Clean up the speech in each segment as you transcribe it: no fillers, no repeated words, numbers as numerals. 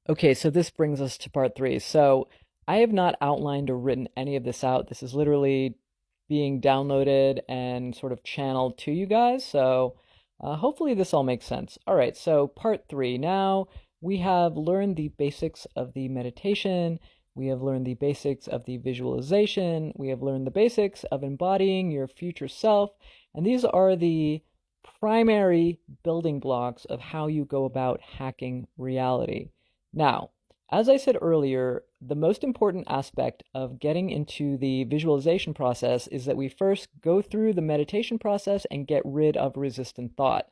Okay, so this brings us to part three. So I have not outlined or written any of this out. This is literally being downloaded and sort of channeled to you guys. So hopefully this all makes sense. All right, so part three. Now we have learned the basics of the meditation. We have learned the basics of the visualization. We have learned the basics of embodying your future self. And these are the primary building blocks of how you go about hacking reality. Now, as I said earlier, the most important aspect of getting into the visualization process is that we first go through the meditation process and get rid of resistant thought.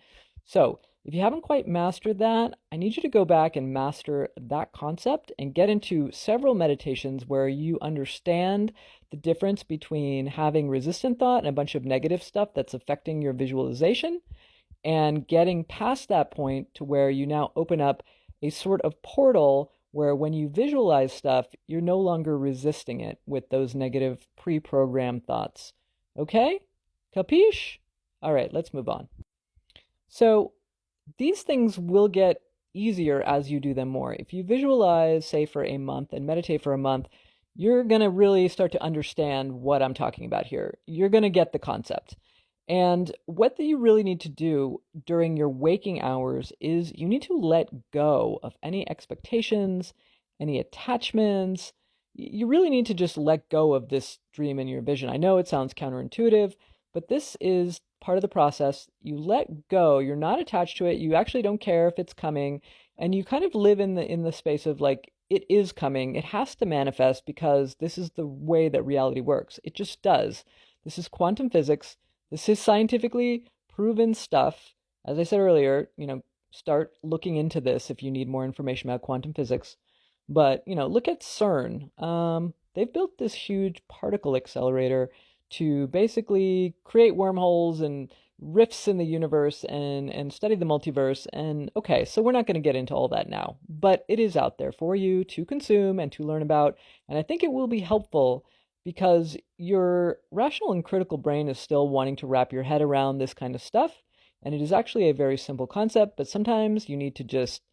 So, if you haven't quite mastered that, I need you to go back and master that concept and get into several meditations where you understand the difference between having resistant thought and a bunch of negative stuff that's affecting your visualization and getting past that point to where you now open up a sort of portal where when you visualize stuff, you're no longer resisting it with those negative pre-programmed thoughts. Okay? Capiche? All right, let's move on. So these things will get easier as you do them more. If you visualize, say, for a month and meditate for a month, you're going to really start to understand what I'm talking about here. You're going to get the concept. And what you really need to do during your waking hours is you need to let go of any expectations, any attachments. You really need to just let go of this dream in your vision. I know it sounds counterintuitive, but this is part of the process. You let go, you're not attached to it, you actually don't care if it's coming, and you kind of live in the space of like it is coming. It has to manifest because this is the way that reality works. It just does. This is quantum physics. This is scientifically proven stuff. As I said earlier, start looking into this if you need more information about quantum physics. But, look at CERN. They've built this huge particle accelerator to basically create wormholes and rifts in the universe and study the multiverse. And okay, so we're not going to get into all that now, but it is out there for you to consume and to learn about. And I think it will be helpful because your rational and critical brain is still wanting to wrap your head around this kind of stuff. And it is actually a very simple concept, but sometimes you need to just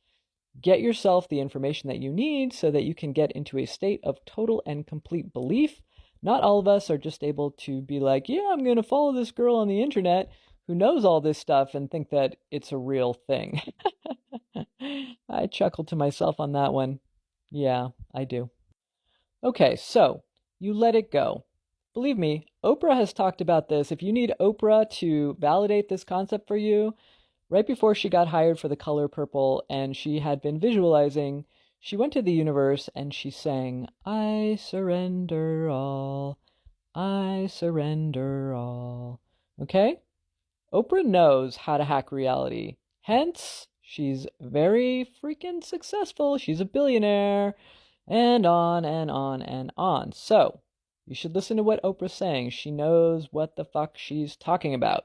get yourself the information that you need so that you can get into a state of total and complete belief. Not all of us are just able to be like, yeah, I'm going to follow this girl on the internet who knows all this stuff and think that it's a real thing. I chuckle to myself on that one. Yeah, I do. Okay, so you let it go. Believe me, Oprah has talked about this. If you need Oprah to validate this concept for you, right before she got hired for The Color Purple and she had been visualizing, she went to the universe and she sang, I surrender all, I surrender all. Okay? Oprah knows how to hack reality. Hence, she's very freaking successful. She's a billionaire. And on and on and on. So, you should listen to what Oprah's saying. She knows what the fuck she's talking about.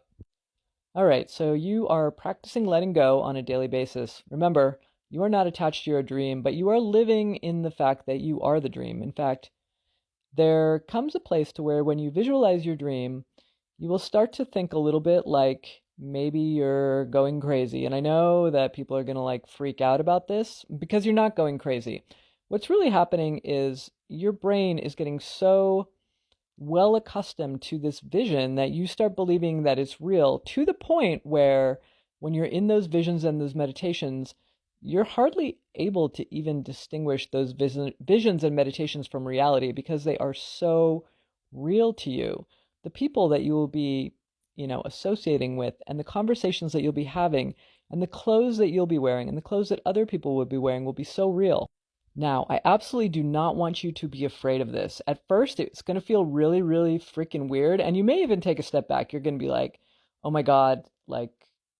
All right, so you are practicing letting go on a daily basis. Remember, you are not attached to your dream, but you are living in the fact that you are the dream. In fact, there comes a place to where when you visualize your dream, you will start to think a little bit like maybe you're going crazy. And I know that people are going to like freak out about this because you're not going crazy. What's really happening is your brain is getting so well accustomed to this vision that you start believing that it's real to the point where when you're in those visions and those meditations, you're hardly able to even distinguish those visions and meditations from reality because they are so real to you. The people that you will be, associating with and the conversations that you'll be having and the clothes that you'll be wearing and the clothes that other people will be wearing will be so real. Now, I absolutely do not want you to be afraid of this. At first, it's going to feel really, really freaking weird. And you may even take a step back. You're going to be like, oh my God, like,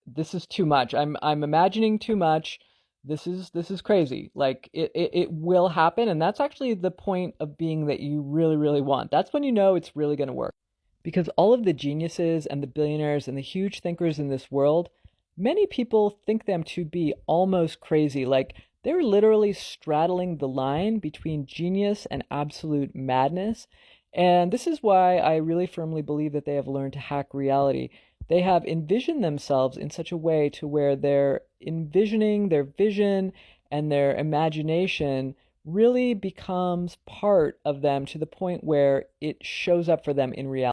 this is too much. I'm imagining too much. This is crazy. Like it will happen. And that's actually the point of being that you really, really want. That's when you know it's really going to work. Because all of the geniuses and the billionaires and the huge thinkers in this world, many people think them to be almost crazy. Like they're literally straddling the line between genius and absolute madness. And this is why I really firmly believe that they have learned to hack reality. They have envisioned themselves in such a way to where they're envisioning their vision and their imagination really becomes part of them to the point where it shows up for them in reality.